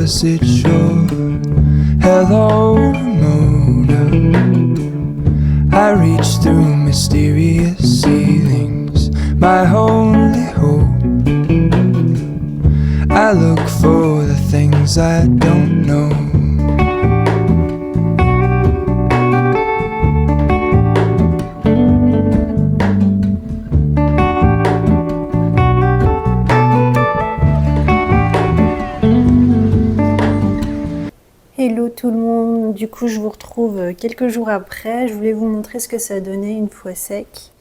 was it your hello Ramona? I reach through mysterious ceilings, my only hope. I look for the things I don't know. Hello tout le monde, du coup je vous retrouve quelques jours après. Je voulais vous montrer ce que ça donnait une fois sec.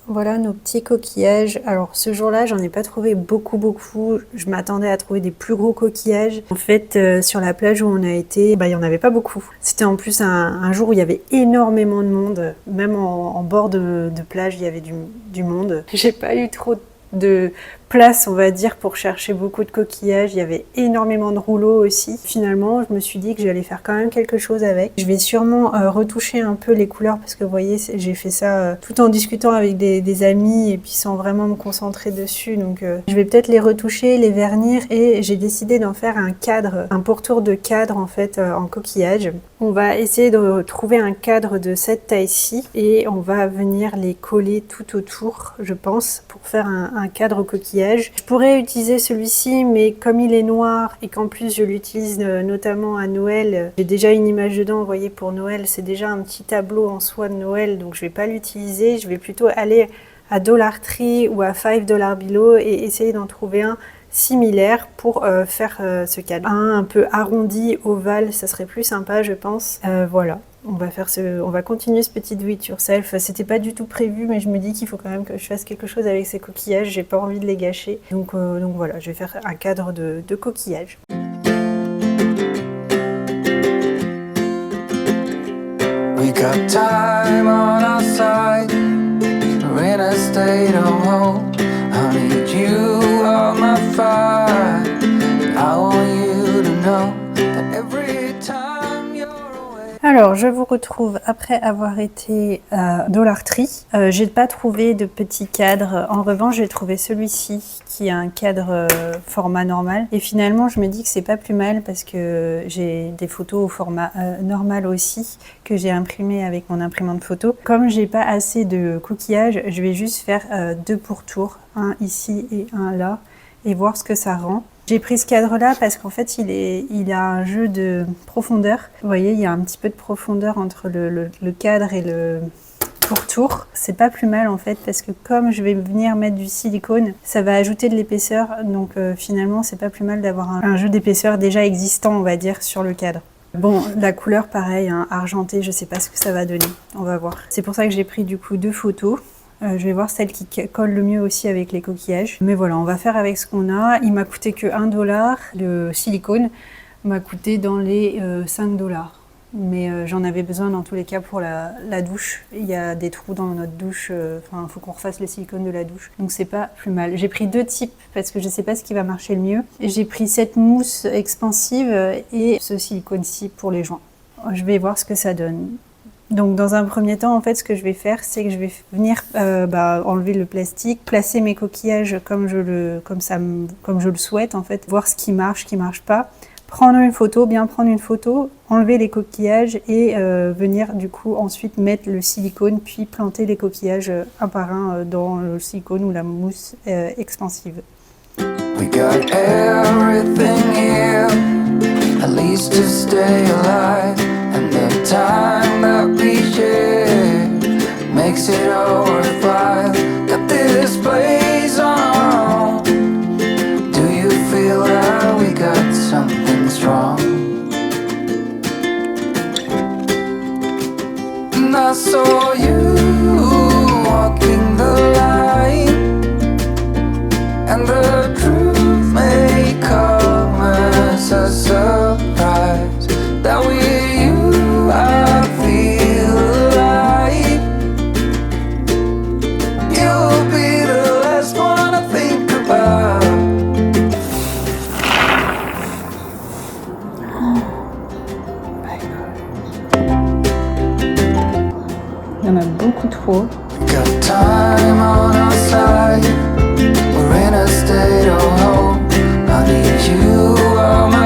Voilà nos petits coquillages. Alors ce jour-là, j'en ai pas trouvé beaucoup. Je m'attendais à trouver des plus gros coquillages. En fait, sur la plage où on a été, il y en avait pas beaucoup. C'était en plus un jour où il y avait énormément de monde. Même en bord de plage, il y avait du monde. J'ai pas eu trop de place, on va dire, pour chercher beaucoup de coquillages. Il y avait énormément de rouleaux aussi. Finalement, je me suis dit que j'allais faire quand même quelque chose avec. Je vais sûrement retoucher un peu les couleurs parce que vous voyez, j'ai fait ça tout en discutant avec des amis et puis sans vraiment me concentrer dessus. Donc je vais peut-être les retoucher, les vernir et j'ai décidé d'en faire un cadre, un pourtour de cadre en fait en coquillage. On va essayer de trouver un cadre de cette taille-ci et on va venir les coller tout autour, je pense, pour faire un cadre coquillage. Je pourrais utiliser celui-ci, mais comme il est noir et qu'en plus je l'utilise notamment à Noël, j'ai déjà une image dedans, vous voyez, pour Noël, c'est déjà un petit tableau en soi de Noël, donc je vais pas l'utiliser, je vais plutôt aller à Dollar Tree ou à $5 Below et essayer d'en trouver un similaire pour faire ce cadre. Un peu arrondi, ovale, ça serait plus sympa je pense. Voilà. On va continuer ce petit do it yourself. C'était pas du tout prévu, mais je me dis qu'il faut quand même que je fasse quelque chose avec ces coquillages. J'ai pas envie de les gâcher. Donc voilà, je vais faire un cadre de coquillages. We got time on our side. We're in a state of hope. I need you on my fire. I want you to know that every time you're away. Alors, je vous retrouve après avoir été à Dollar Tree. J'ai pas trouvé de petit cadre. En revanche, j'ai trouvé celui-ci qui a un cadre format normal. Et finalement, je me dis que c'est pas plus mal parce que j'ai des photos au format normal aussi que j'ai imprimé avec mon imprimante photo. Comme j'ai pas assez de coquillages, je vais juste faire deux pourtours, un ici et un là, et voir ce que ça rend. J'ai pris ce cadre-là parce qu'en fait, il a un jeu de profondeur. Vous voyez, il y a un petit peu de profondeur entre le cadre et le pourtour. C'est pas plus mal en fait parce que comme je vais venir mettre du silicone, ça va ajouter de l'épaisseur. Donc finalement, c'est pas plus mal d'avoir un jeu d'épaisseur déjà existant, on va dire, sur le cadre. Bon, la couleur, pareil, hein, argenté, je sais pas ce que ça va donner. On va voir. C'est pour ça que j'ai pris du coup deux photos. Je vais voir celle qui colle le mieux aussi avec les coquillages. Mais voilà, on va faire avec ce qu'on a. Il m'a coûté que $1. Le silicone m'a coûté dans les $5. Mais j'en avais besoin dans tous les cas pour la douche. Il y a des trous dans notre douche. Enfin, il faut qu'on refasse le silicone de la douche. Donc c'est pas plus mal. J'ai pris deux types parce que je sais pas ce qui va marcher le mieux. J'ai pris cette mousse expansive et ce silicone-ci pour les joints. Je vais voir ce que ça donne. Donc dans un premier temps, en fait, ce que je vais faire, c'est que je vais venir enlever le plastique, placer mes coquillages comme je le souhaite, en fait, voir ce qui marche pas, prendre une photo, bien prendre une photo, enlever les coquillages et venir du coup ensuite mettre le silicone, puis planter les coquillages un par un dans le silicone ou la mousse expansive. We got everything here, at least to stay alive. And the time that we share makes it all worthwhile. Got this place on our own. Do you feel that we got something strong? And I saw you walking the line, and the truth may come as a surprise that we I feel alive. You'll be the last one I think about. Il y en a beaucoup trop. Got time on our side. We're in a state of hope. I need you on my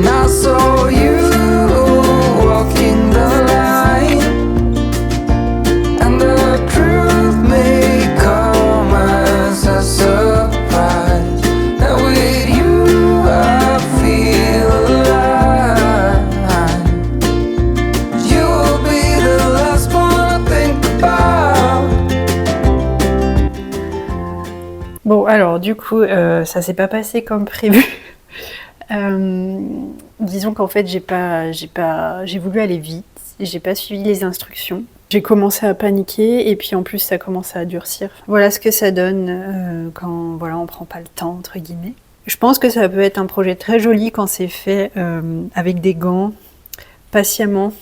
And I saw you walking the line, and the truth may come as a surprise, that with you I feel alive. You will be the last one I think about. Bon, alors du coup, ça s'est pas passé comme prévu. Disons qu'en fait, j'ai voulu aller vite, j'ai pas suivi les instructions. J'ai commencé à paniquer et puis en plus, ça commence à durcir. Voilà ce que ça donne quand voilà, on prend pas le temps, entre guillemets. Je pense que ça peut être un projet très joli quand c'est fait avec des gants, patiemment.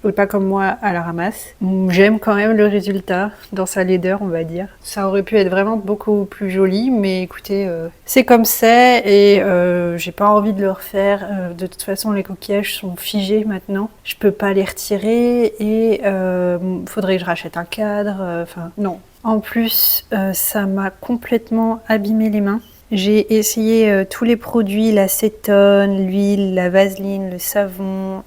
Et pas comme moi à la ramasse. J'aime quand même le résultat dans sa laideur, on va dire. Ça aurait pu être vraiment beaucoup plus joli, mais écoutez, c'est comme c'est et j'ai pas envie de le refaire. De toute façon, les coquillages sont figés maintenant. Je peux pas les retirer et faudrait que je rachète un cadre. Enfin, non. En plus, ça m'a complètement abîmé les mains. J'ai essayé tous les produits, l'acétone, l'huile, la vaseline, le savon,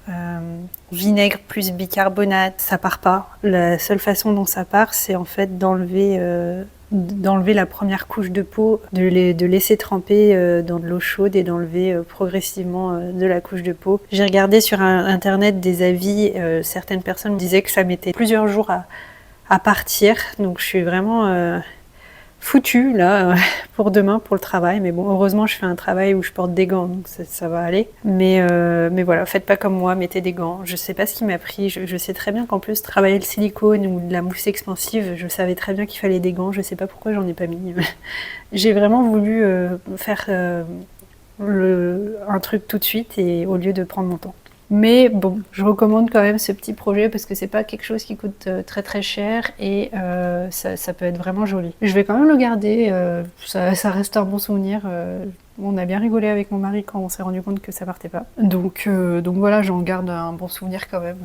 vinaigre plus bicarbonate, ça part pas. La seule façon dont ça part, c'est en fait d'enlever la première couche de peau, de laisser tremper dans de l'eau chaude et d'enlever progressivement de la couche de peau. J'ai regardé sur internet des avis, certaines personnes disaient que ça mettait plusieurs jours à partir, donc je suis vraiment foutue là pour demain pour le travail, mais bon, heureusement je fais un travail où je porte des gants, donc ça va aller, mais voilà, faites pas comme moi, mettez des gants. Je sais pas ce qui m'a pris, je sais très bien qu'en plus travailler le silicone ou de la mousse expansive, je savais très bien qu'il fallait des gants, je sais pas pourquoi j'en ai pas mis. J'ai vraiment voulu faire un truc tout de suite et au lieu de prendre mon temps. Mais bon, je recommande quand même ce petit projet parce que c'est pas quelque chose qui coûte très très cher et ça peut être vraiment joli. Je vais quand même le garder, ça reste un bon souvenir. On a bien rigolé avec mon mari quand on s'est rendu compte que ça partait pas. Donc voilà, j'en garde un bon souvenir quand même.